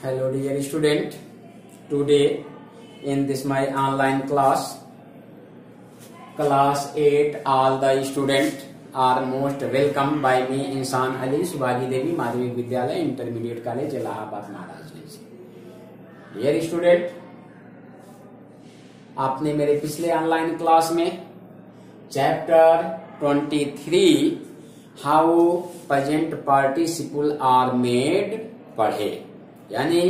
Hello dear student, today in this my online class 8, all the student are most welcome by me इंसान अली सुभागी देवी माध्यमिक विद्यालय intermediate college Allahabad Maharajganj. Dear student, आपने मेरे पिछले online class में chapter 23 how present participle are made पढ़े। यानी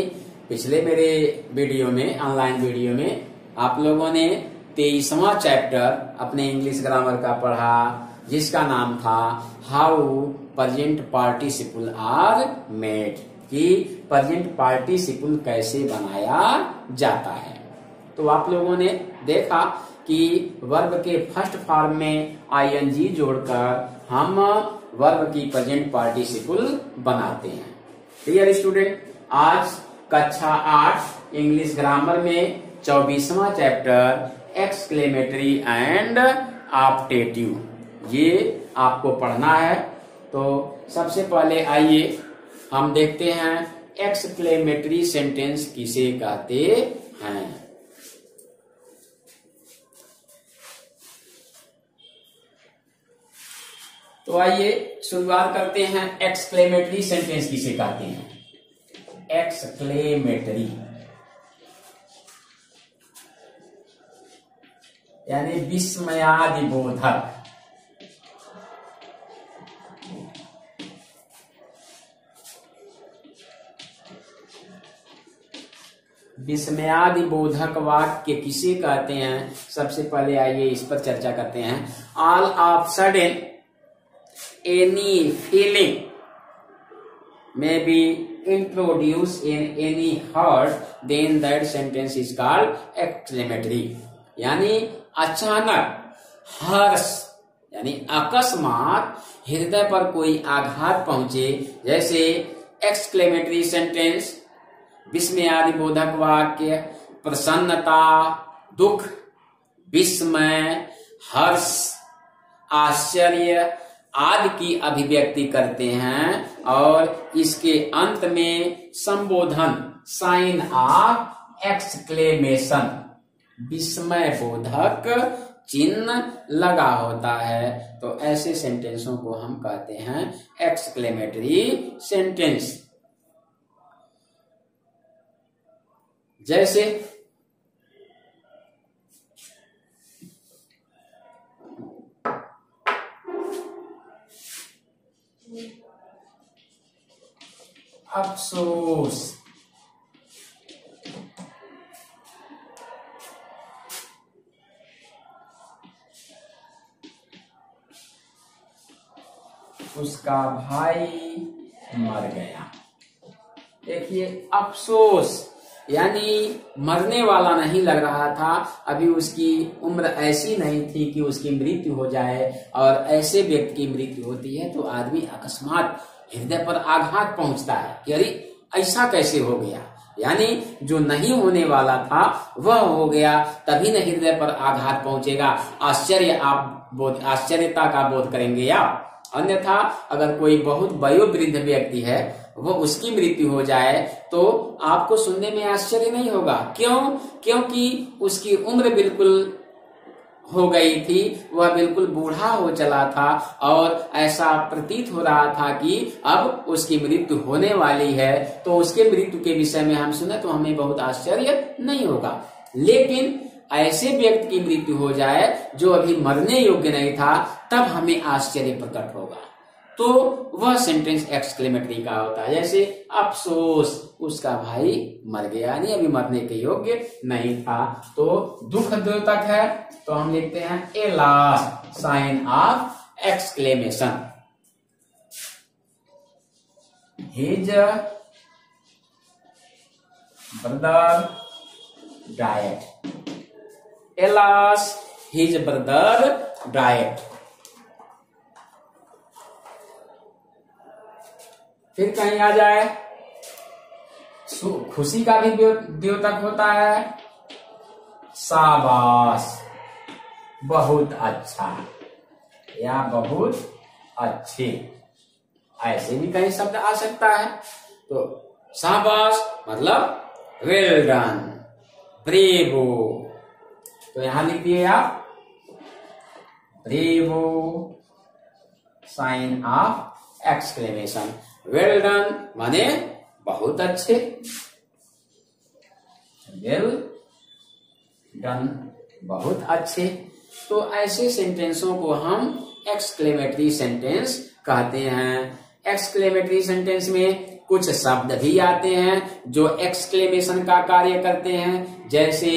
पिछले मेरे वीडियो में, ऑनलाइन वीडियो में आप लोगों ने 23वां चैप्टर अपने इंग्लिश ग्रामर का पढ़ा, जिसका नाम था how present participle are made, कि प्रेजेंट पार्टिसिपल कैसे बनाया जाता है। तो आप लोगों ने देखा कि वर्ब के फर्स्ट फॉर्म में आईएनजी जोड़कर हम वर्ब की प्रेजेंट पार्टिसिपल बनाते हैं। डियर स्टूडेंट, आज कक्षा 8 इंग्लिश ग्रामर में 24वां चैप्टर एक्सक्लेमेटरी एंड ऑप्टेटिव ये आपको पढ़ना है। तो सबसे पहले आइए हम देखते हैं एक्सक्लेमेटरी सेंटेंस किसे कहते हैं। तो आइए शुरुआत करते हैं एक्सक्लेमेटरी सेंटेंस किसे कहते हैं। एक्सक्लेमेटरी यानी विस्मयादिबोधक। विस्मयादिबोधक वाक्य किसे कहते हैं, सबसे पहले आइए इस पर चर्चा करते हैं। All of sudden any feeling may be introduced in any word, then that sentence is called exclamatory। यानी अचानक, हर्ष यानी अकस्मात हृदय पर कोई आघात पहुंचे, जैसे एक्सक्लेमेटरी सेंटेंस, विस्मयादिबोधक वाक्य, प्रसन्नता, दुख, विस्मय, हर्ष, आश्चर्य आदि की अभिव्यक्ति करते हैं और इसके अंत में संबोधन साइन ऑफ एक्सक्लेमेशन विस्मय बोधक चिन्ह लगा होता है। तो ऐसे सेंटेंसों को हम कहते हैं एक्सक्लेमेटरी सेंटेंस। जैसे अफसोस, उसका भाई मर गया। देखिए, अफसोस यानी मरने वाला नहीं लग रहा था, अभी उसकी उम्र ऐसी नहीं थी कि उसकी मृत्यु हो जाए। और ऐसे व्यक्ति की मृत्यु होती है तो आदमी अकस्मात हृदय पर आघात पहुंचता है कि अरे ऐसा कैसे हो गया। यानी जो नहीं होने वाला था वह हो गया, तभी न हृदय पर आघात पहुंचेगा। आश्चर्यता का बोध करेंगे आप। अन्यथा अगर कोई बहुत वयोवृद्ध व्यक्ति है, वो उसकी मृत्यु हो जाए तो आपको सुनने में आश्चर्य नहीं होगा। क्यों? क्योंकि उसकी उम्र बिल्कुल हो गई थी, वह बिल्कुल बूढ़ा हो चला था और ऐसा प्रतीत हो रहा था कि अब उसकी मृत्यु होने वाली है। तो उसके मृत्यु के विषय में हम सुने तो हमें बहुत आश्चर्य नहीं होगा। लेकिन ऐसे व्यक्ति की मृत्यु हो जाए जो अभी मरने योग्य नहीं था, तब हमें आश्चर्य प्रकट होगा। तो वह सेंटेंस एक्सक्लेमेटरी का होता है। जैसे अफसोस, उसका भाई मर गया, यानी अभी मरने के योग्य नहीं था। तो दुख द्योतक है तो हम लिखते हैं alas sign of exclamation. His brother died, alas his brother died. फिर कहीं आ जाए, खुशी का भी द्योतक होता है, शाबाश, बहुत अच्छा या बहुत अच्छे, ऐसे भी कई शब्द आ सकता है। तो शाबाश मतलब वेल डन, ब्रेवो। तो यहां लिख दिए आप bravo, sign of exclamation. Well done माने बहुत अच्छे, वेल डन बहुत अच्छे। तो ऐसे सेंटेंसों को हम एक्सक्लेमेटरी सेंटेंस कहते हैं। एक्सक्लेमेटरी सेंटेंस में कुछ शब्द भी आते हैं जो एक्सक्लेमेशन का कार्य करते हैं, जैसे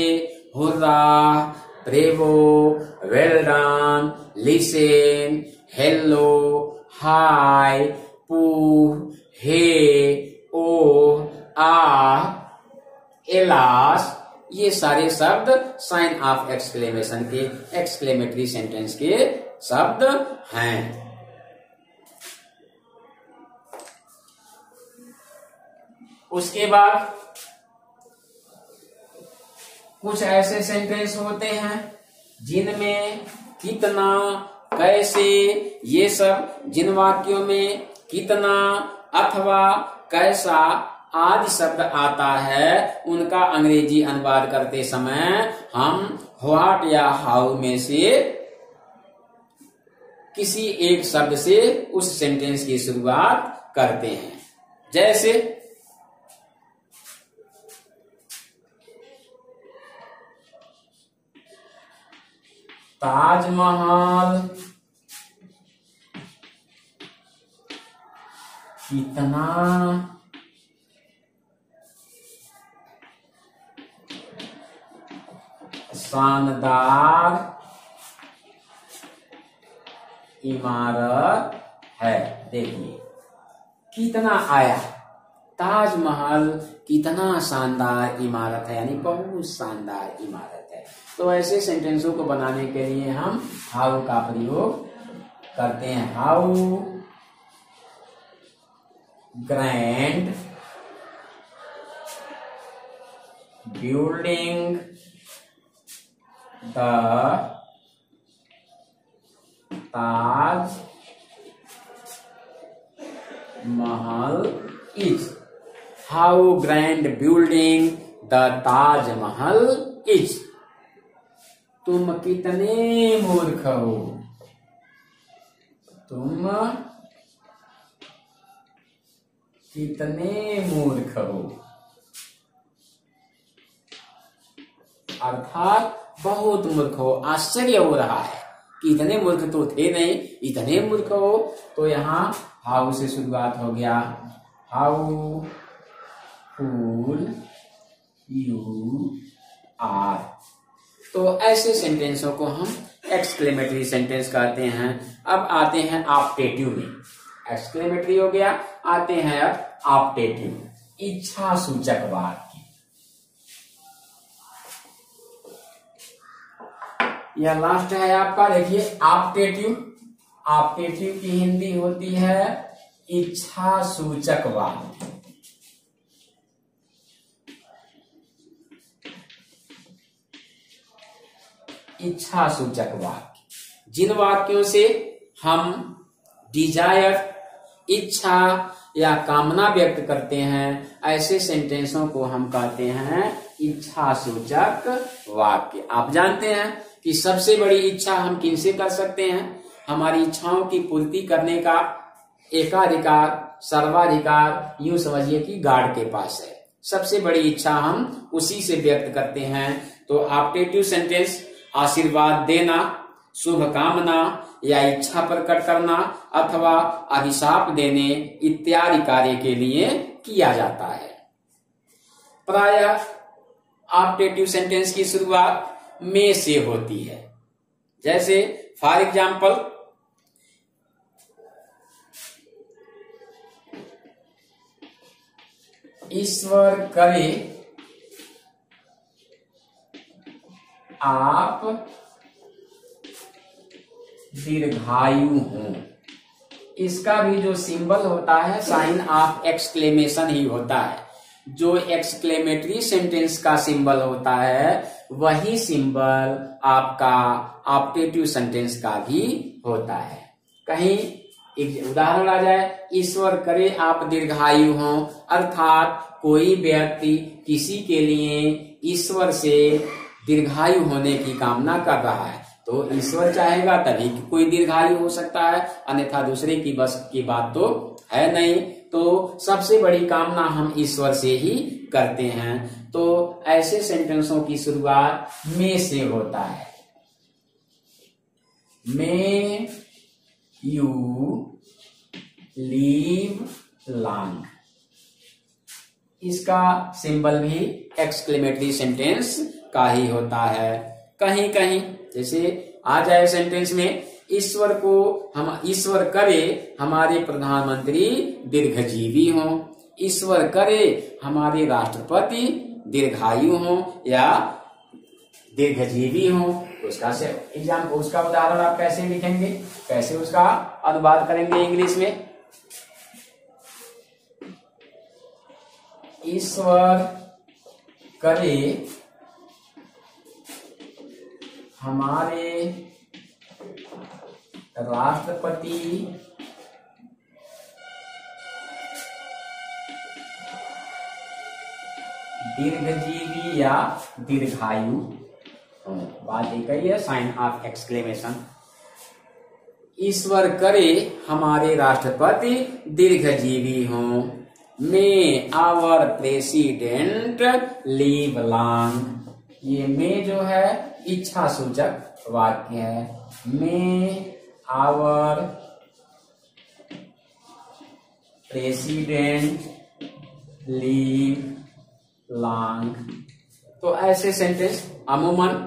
hurrah, bravo, well done, listen, hello, hi, pooh, hey, oh, ah, alas. ये सारे शब्द साइन ऑफ एक्सक्लेमेशन के, एक्सक्लेमेटरी सेंटेंस के शब्द हैं। उसके बाद कुछ ऐसे सेंटेंस होते हैं जिनमें कितना, कैसे, ये सब, जिन वाक्यों में कितना अथवा कैसा आदि शब्द आता है, उनका अंग्रेजी अनुवाद करते समय हम व्हाट या हाउ में से किसी एक शब्द से उस सेंटेंस की शुरुआत करते हैं। जैसे ताजमहल कितना शानदार इमारत है। देखिए कितना आया, ताजमहल कितना शानदार इमारत है, यानी बहुत शानदार इमारत है। तो ऐसे सेंटेंसों को बनाने के लिए हम हाउ का प्रयोग करते हैं। How grand building the Taj Mahal is. How grand building the Taj Mahal is. तुम कितने मूर्ख हो, तुम कितने मूर्ख हो, अर्थात बहुत मूर्ख हो। आश्चर्य हो रहा है कि इतने मूर्ख तो थे नहीं, इतने मूर्ख हो। तो यहाँ हाउ से शुरुआत हो गया। How fool you are. तो ऐसे सेंटेंसों को हम एक्सक्लेमेटरी सेंटेंस कहते हैं। अब आते हैं ऑप्टेटिव में। एक्सक्लेमेटरी हो गया, आते हैं अब ऑप्टेटिव, इच्छा सूचक वाक्य। यह लास्ट है आपका, देखिए ऑप्टेटिव। ऑप्टेटिव की हिंदी होती है इच्छा सूचक वाक्य। इच्छा सूचक वाक्य, जिन वाक्यों से हम डिजायर, इच्छा या कामना व्यक्त करते हैं, ऐसे सेंटेंसों को हम कहते हैं इच्छा सूचक वाक्य। आप जानते हैं कि सबसे बड़ी इच्छा हम किनसे कर सकते हैं? हमारी इच्छाओं की पूर्ति करने का एकाधिकार, सर्वाधिकार यूं समझिए कि गॉड के पास है। सबसे बड़ी इच्छा हम उसी से व्यक्त करते हैं। तो ऑप्टेटिव सेंटेंस आशीर्वाद देना, शुभ कामना या इच्छा प्रकट करना अथवा अभिशाप देने इत्यादि कार्य के लिए किया जाता है। प्रायः ऑप्टेटिव सेंटेंस की शुरुआत में से होती है। जैसे फॉर एग्जाम्पल, ईश्वर करे आप दीर्घायु हो। इसका भी जो सिंबल होता है साइन ऑफ एक्सक्लेमेशन ही होता है। जो एक्सक्लेमेटरी सेंटेंस का सिंबल होता है वही सिंबल आपका ऑप्टेटिव सेंटेंस का भी होता है। कहीं एक उदाहरण आ जाए, ईश्वर करे आप दीर्घायु हो, अर्थात कोई व्यक्ति किसी के लिए ईश्वर से दीर्घायु होने की कामना कर रहा है, तो ईश्वर चाहेगा तभी कोई दीर्घायु हो सकता है, अन्यथा दूसरे की बस की बात तो है नहीं। तो सबसे बड़ी कामना हम ईश्वर से ही करते हैं। तो ऐसे सेंटेंसों की शुरुआत में से होता है। मे यू लीव लॉन्ग, इसका सिंबल भी एक्सक्लेमेटरी सेंटेंस का ही होता है। कहीं कहीं जैसे आ जाए सेंटेंस में, ईश्वर करे हमारे प्रधानमंत्री दीर्घजीवी हों, ईश्वर करे हमारे राष्ट्रपति दीर्घायु हों या दीर्घजीवी हों। उसका उदाहरण आप कैसे लिखेंगे, कैसे उसका अनुवाद करेंगे इंग्लिश में? ईश्वर करे हमारे राष्ट्रपति दीर्घजीवी या दीर्घायु, बात एक ही है, साइन ऑफ एक्सक्लेमेशन। ईश्वर करे हमारे राष्ट्रपति दीर्घजीवी हों। मे आवर प्रेसिडेंट लीव लॉन्ग, ये मे जो है इच्छा सूचक वाक्य है। मे आवर प्रेसिडेंट लीव लॉन्ग। तो ऐसे सेंटेंस अमूमन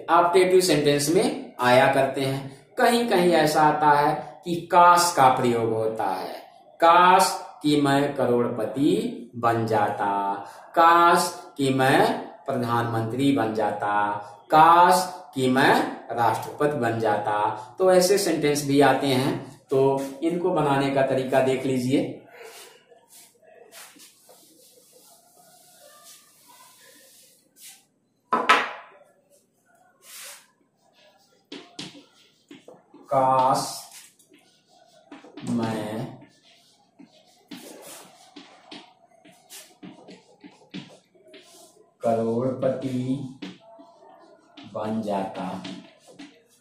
ऑप्टेटिव सेंटेंस में आया करते हैं। कहीं कहीं ऐसा आता है कि काश का प्रयोग होता है, काश कि मैं करोड़पति बन जाता, काश कि मैं प्रधानमंत्री बन जाता, काश कि मैं राष्ट्रपति बन जाता। तो ऐसे सेंटेंस भी आते हैं। तो इनको बनाने का तरीका देख लीजिए। काश मैं करोड़पति बन जाता।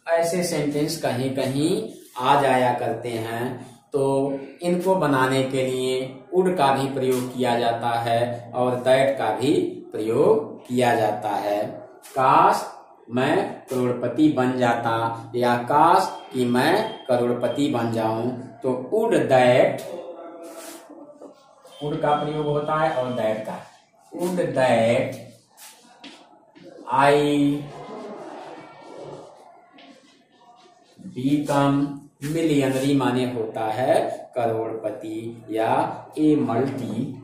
ऐसे सेंटेंस कहीं कहीं आ जाया करते हैं। तो इनको बनाने के लिए वुड का भी प्रयोग किया जाता है और दैट का भी प्रयोग किया जाता है। काश मैं करोड़पति बन जाता या काश कि मैं करोड़पति बन जाऊं, तो वुड दैट, वुड का प्रयोग होता है और दैट का, would that I become millionaire माने होता है करोड़पति या a multi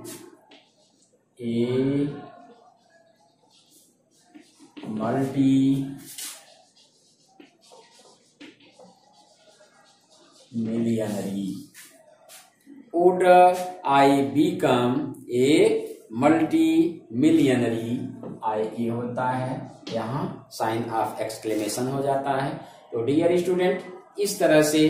millionaire. Would I become a multi millionaire, I ये होता है, यहाँ साइन ऑफ एक्सक्लेमेशन हो जाता है। तो डियर स्टूडेंट, इस तरह से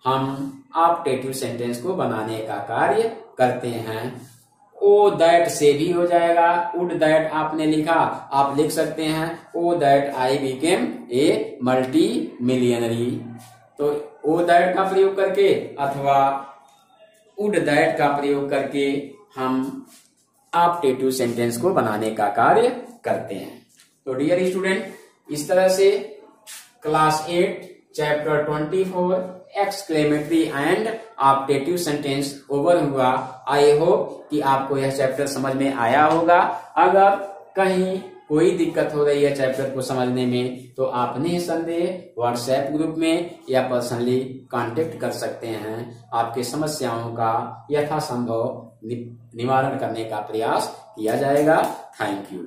हम ऑप्टेटिव सेंटेंस को बनाने का कार्य करते हैं। ओ दैट से भी हो जाएगा। वुड दैट आपने लिखा, आप लिख सकते हैं O that I became a multi millionaire. तो ओ दैट का प्रयोग करके अथवा वुड दैट का प्रयोग करके हम ऑप्टेटिव सेंटेंस को बनाने का कार्य करते हैं। तो डियर स्टूडेंट, इस तरह से class 8 chapter 24 exclamatory and optative sentence over हुआ। आई होप कि आपको यह चैप्टर समझ में आया होगा। अगर कहीं कोई दिक्कत हो रही है चैप्टर को समझने में, तो आप निसंदेह व्हाट्सएप ग्रुप में या पर्सनली कांटेक्ट कर सकते हैं। आपके समस्याओं का यथासंभव निवारण करने का प्रयास किया जाएगा। Thank you.